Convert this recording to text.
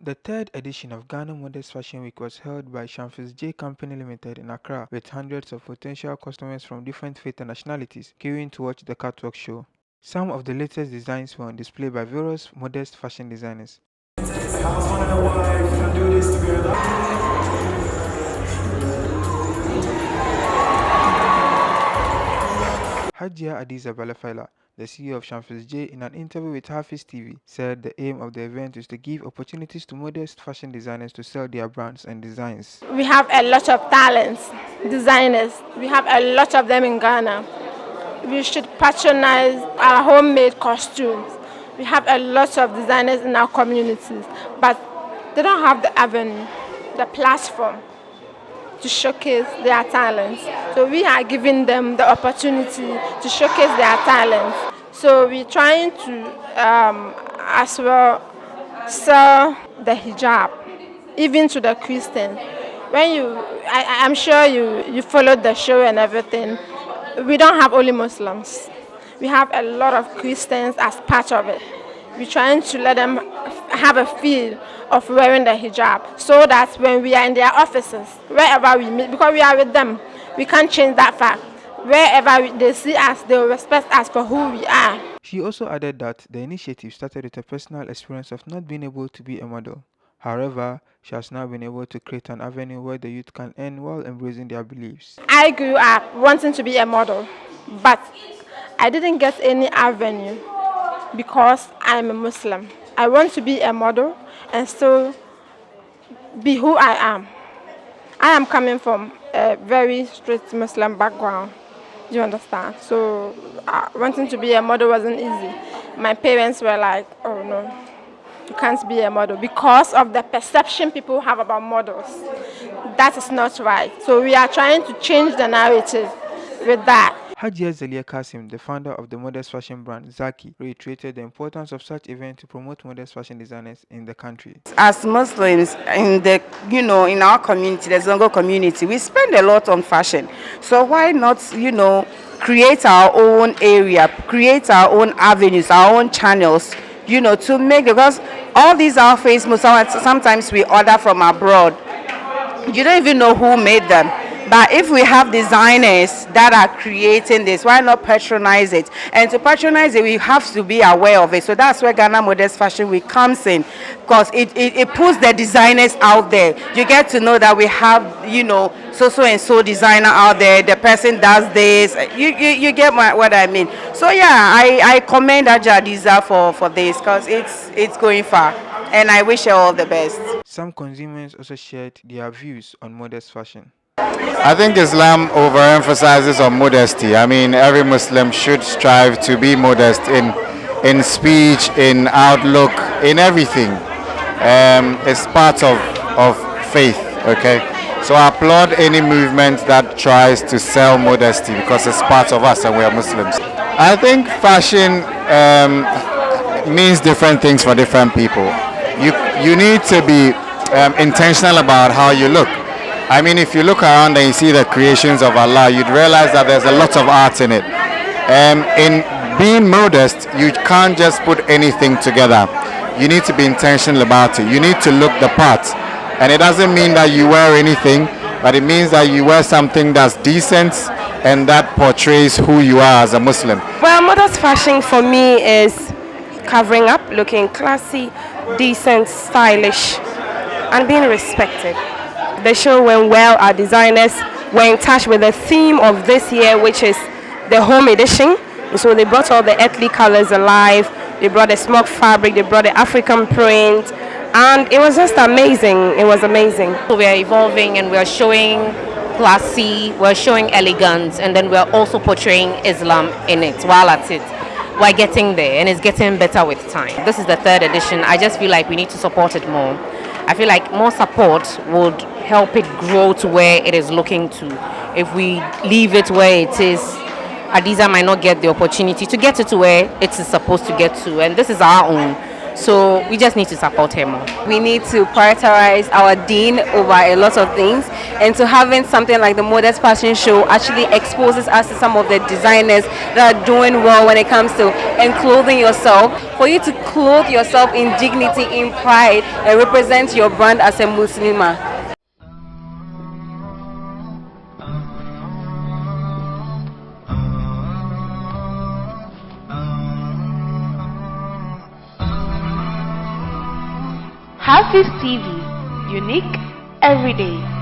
The third edition of Ghana Modest Fashion Week was held by Shamfiz J Company Limited in Accra with hundreds of potential customers from different faith and nationalities queuing to watch the catwalk show. Some of the latest designs were on display by various modest fashion designers. Hajia Adiza Bala Faila, the CEO of Shamfiz J, in an interview with HAFIZ TV, said the aim of the event is to give opportunities to modest fashion designers to sell their brands and designs. We have a lot of talents, designers. We have a lot of them in Ghana. We should patronize our homemade costumes. We have a lot of designers in our communities, but they don't have the avenue, the platform to showcase their talents. So we are giving them the opportunity to showcase their talents. So we're trying to as well sell the hijab, even to the Christians. When I'm sure you followed the show and everything. We don't have only Muslims. We have a lot of Christians as part of it. We're trying to let them have a feel of wearing the hijab so that when we are in their offices, wherever we meet, because we are with them, we can't change that fact. Wherever they see us, they will respect us for who we are. She also added that the initiative started with a personal experience of not being able to be a model. However, she has now been able to create an avenue where the youth can earn while embracing their beliefs. I grew up wanting to be a model, but I didn't get any avenue because I'm a Muslim. I want to be a model and still be who I am. I am coming from a very strict Muslim background. Do you understand? So wanting to be a model wasn't easy. My parents were like, oh no, you can't be a model because of the perception people have about models. That is not right. So we are trying to change the narrative with that. Hajia KAssim, the founder of the modest fashion brand ZaQi, reiterated the importance of such events to promote modest fashion designers in the country. As Muslims in our community, the Zongo community, we spend a lot on fashion. So why not, create our own area, create our own avenues, our own channels, to make, because all these outfits, sometimes we order from abroad. You don't even know who made them. But if we have designers that are creating this, why not patronize it? And to patronize it, we have to be aware of it. So that's where Ghana Modest Fashion Week comes in, because it puts the designers out there. You get to know that we have, so and so designer out there. The person does this. You get what I mean. So yeah, I commend Adiza for this, because it's going far, and I wish her all the best. Some consumers also shared their views on modest fashion. I think Islam overemphasizes on modesty. I mean, every Muslim should strive to be modest in speech, in outlook, in everything. It's part of faith, okay? So I applaud any movement that tries to sell modesty, because it's part of us and we are Muslims. I think fashion means different things for different people. You need to be intentional about how you look. I mean, if you look around and you see the creations of Allah, you'd realize that there's a lot of art in it. In being modest, you can't just put anything together. You need to be intentional about it. You need to look the part. And it doesn't mean that you wear anything, but it means that you wear something that's decent and that portrays who you are as a Muslim. Well, modest fashion for me is covering up, looking classy, decent, stylish, and being respected. The show went well. Our designers were in touch with the theme of this year, which is the home edition. And so they brought all the earthly colors alive. They brought the smoke fabric. They brought the African print. And it was just amazing. It was amazing. So we are evolving and we are showing classy, we're showing elegance, and then we're also portraying Islam in it while at it. We're getting there, and it's getting better with time. This is the third edition. I just feel like we need to support it more. I feel like more support would help it grow to where it is looking to. If we leave it where it is, Adiza might not get the opportunity to get it to where it is supposed to get to. And this is our own. So we just need to support her more. We need to prioritize our deen over a lot of things, and so having something like the Modest Fashion Show actually exposes us to some of the designers that are doing well when it comes to clothing yourself. For you to clothe yourself in dignity, in pride, and represent your brand as a Muslimah. HAFIZ TV, unique every day.